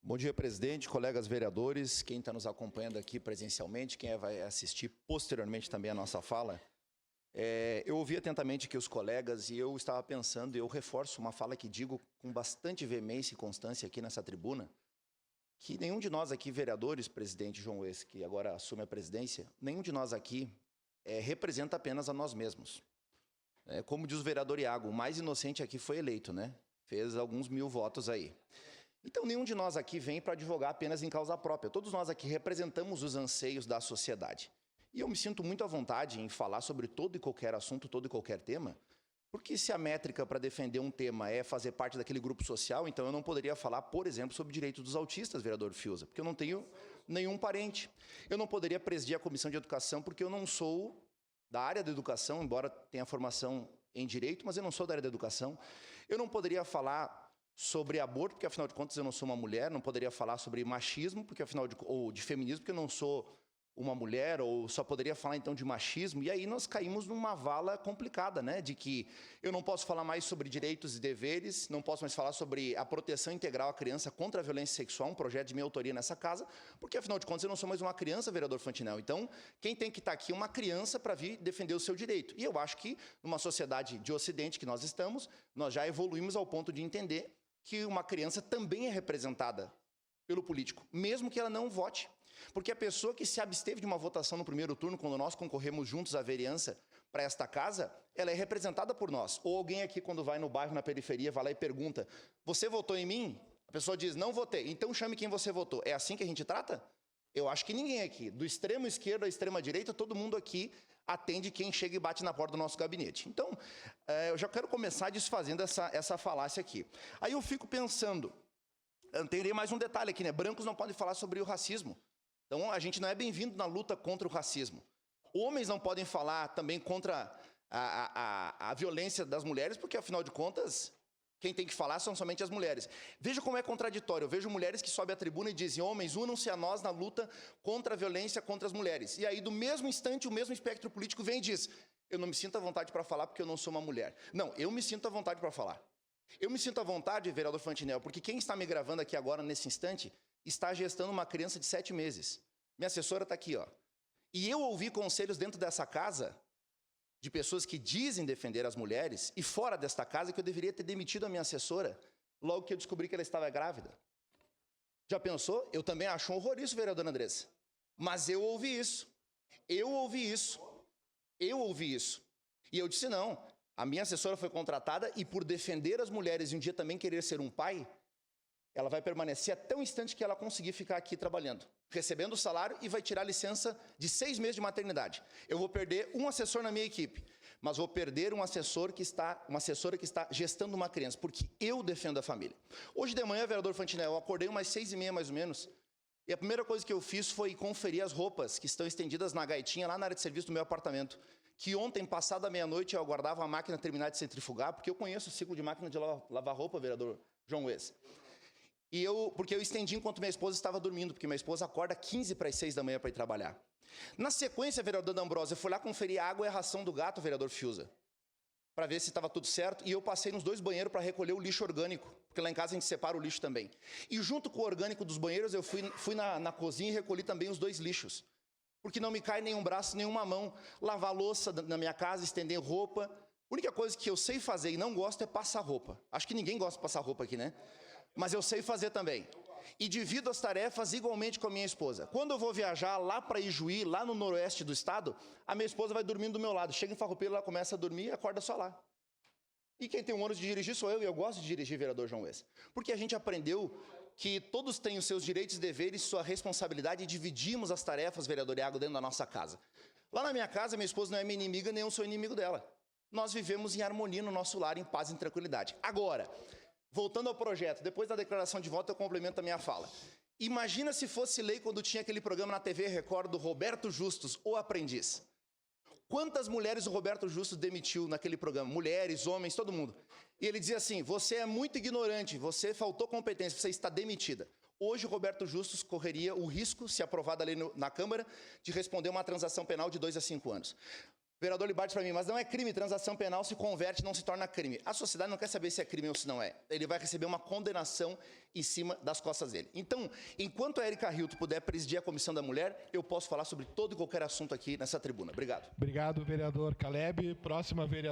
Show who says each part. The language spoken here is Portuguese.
Speaker 1: Bom dia, presidente, colegas vereadores, quem está nos acompanhando aqui presencialmente, quem vai assistir posteriormente também a nossa fala. Eu ouvi atentamente aqui os colegas e eu estava pensando, e eu reforço uma fala que digo com bastante veemência e constância aqui nessa tribuna, que nenhum de nós aqui, vereadores, presidente João Wes, que agora assume a presidência, nenhum de nós aqui representa apenas a nós mesmos. Como diz o vereador Iago, o mais inocente aqui foi eleito, né? Fez alguns 1000 votos aí. Então, nenhum de nós aqui vem para advogar apenas em causa própria. Todos nós aqui representamos os anseios da sociedade. E eu me sinto muito à vontade em falar sobre todo e qualquer assunto, todo e qualquer tema, porque se a métrica para defender um tema é fazer parte daquele grupo social, então eu não poderia falar, por exemplo, sobre direitos dos autistas, vereador Fiuza, porque eu não tenho nenhum parente. Eu não poderia presidir a Comissão de Educação porque eu não sou da área da educação, embora tenha formação em direito, mas eu não sou da área da educação. Eu não poderia falar sobre aborto, porque afinal de contas eu não sou uma mulher, não poderia falar sobre machismo, porque ou de feminismo, porque eu não sou uma mulher, ou só poderia falar então de machismo, e aí nós caímos numa vala complicada, né, de que eu não posso falar mais sobre direitos e deveres, não posso mais falar sobre a proteção integral à criança contra a violência sexual, um projeto de minha autoria nessa casa, porque afinal de contas eu não sou mais uma criança, vereador Fantinel. Então, quem tem que estar aqui é uma criança para vir defender o seu direito. E eu acho que numa sociedade de Ocidente que nós estamos, nós já evoluímos ao ponto de entender que uma criança também é representada pelo político, mesmo que ela não vote. Porque a pessoa que se absteve de uma votação no primeiro turno, quando nós concorremos juntos à vereança para esta casa, ela é representada por nós. Ou alguém aqui, quando vai no bairro, na periferia, vai lá e pergunta, você votou em mim? A pessoa diz, não votei. Então chame quem você votou. É assim que a gente trata? Eu acho que ninguém aqui, do extremo esquerdo à extrema direita, todo mundo aqui atende quem chega e bate na porta do nosso gabinete. Então, eu já quero começar desfazendo essa falácia aqui. Aí eu fico pensando, terei mais um detalhe aqui, né? Brancos não podem falar sobre o racismo. Então, a gente não é bem-vindo na luta contra o racismo. Homens não podem falar também contra a violência das mulheres, porque, afinal de contas, quem tem que falar são somente as mulheres. Veja como é contraditório. Eu vejo mulheres que sobem à tribuna e dizem, homens, unam-se a nós na luta contra a violência contra as mulheres. E aí, do mesmo instante, o mesmo espectro político vem e diz, eu não me sinto à vontade para falar porque eu não sou uma mulher. Não, eu me sinto à vontade para falar. Eu me sinto à vontade, vereador Fantinel, porque quem está me gravando aqui agora, nesse instante, está gestando uma criança de 7 meses. Minha assessora está aqui, ó. E eu ouvi conselhos dentro dessa casa de pessoas que dizem defender as mulheres e fora desta casa que eu deveria ter demitido a minha assessora logo que eu descobri que ela estava grávida. Já pensou? Eu também acho um horror isso, vereadora Andressa. Mas eu ouvi isso. Eu ouvi isso. Eu ouvi isso. E eu disse não. A minha assessora foi contratada e por defender as mulheres e um dia também querer ser um pai, ela vai permanecer até o instante que ela conseguir ficar aqui trabalhando, recebendo o salário e vai tirar licença de 6 meses de maternidade. Eu vou perder um assessor na minha equipe, mas vou perder uma assessora que está gestando uma criança, porque eu defendo a família. Hoje de manhã, vereador Fantinel, eu acordei umas 6h30 mais ou menos, e a primeira coisa que eu fiz foi conferir as roupas que estão estendidas na gaitinha lá na área de serviço do meu apartamento, que ontem, passada a meia-noite, eu aguardava a máquina terminar de centrifugar, porque eu conheço o ciclo de máquina de lavar roupa, vereador João Wes. Porque eu estendi enquanto minha esposa estava dormindo, porque minha esposa acorda 15 para as 6 da manhã para ir trabalhar. Na sequência, vereador D'Ambrosio, eu fui lá conferir a água e a ração do gato, vereador Fiuza, para ver se estava tudo certo, e eu passei nos 2 banheiros para recolher o lixo orgânico, porque lá em casa a gente separa o lixo também. E junto com o orgânico dos banheiros, eu fui na cozinha e recolhi também os 2 lixos, porque não me cai nenhum braço, nenhuma mão, lavar louça na minha casa, estender roupa. A única coisa que eu sei fazer e não gosto é passar roupa. Acho que ninguém gosta de passar roupa aqui, né? Mas eu sei fazer também. E divido as tarefas igualmente com a minha esposa. Quando eu vou viajar lá para Ijuí, lá no noroeste do estado, a minha esposa vai dormindo do meu lado. Chega em Farroupilha, ela começa a dormir e acorda só lá. E quem tem o ônus de dirigir sou eu, e eu gosto de dirigir, vereador João Wes. Porque a gente aprendeu que todos têm os seus direitos e deveres, sua responsabilidade, e dividimos as tarefas, vereador Iago, dentro da nossa casa. Lá na minha casa, minha esposa não é minha inimiga, nem eu sou inimigo dela. Nós vivemos em harmonia no nosso lar, em paz e em tranquilidade. Agora, voltando ao projeto, depois da declaração de voto eu complemento a minha fala. Imagina se fosse lei quando tinha aquele programa na TV Record do Roberto Justus, O Aprendiz. Quantas mulheres o Roberto Justus demitiu naquele programa? Mulheres, homens, todo mundo. E ele dizia assim, você é muito ignorante, você faltou competência, você está demitida. Hoje o Roberto Justus correria o risco, se aprovada a lei na Câmara, de responder uma transação penal de 2 a 5 anos. Vereador Libardi para mim, mas não é crime, transação penal se converte, não se torna crime. A sociedade não quer saber se é crime ou se não é. Ele vai receber uma condenação em cima das costas dele. Então, enquanto a Erika Hilton puder presidir a Comissão da Mulher, eu posso falar sobre todo e qualquer assunto aqui nessa tribuna. Obrigado.
Speaker 2: Obrigado, vereador Caleb. Próxima vereadora.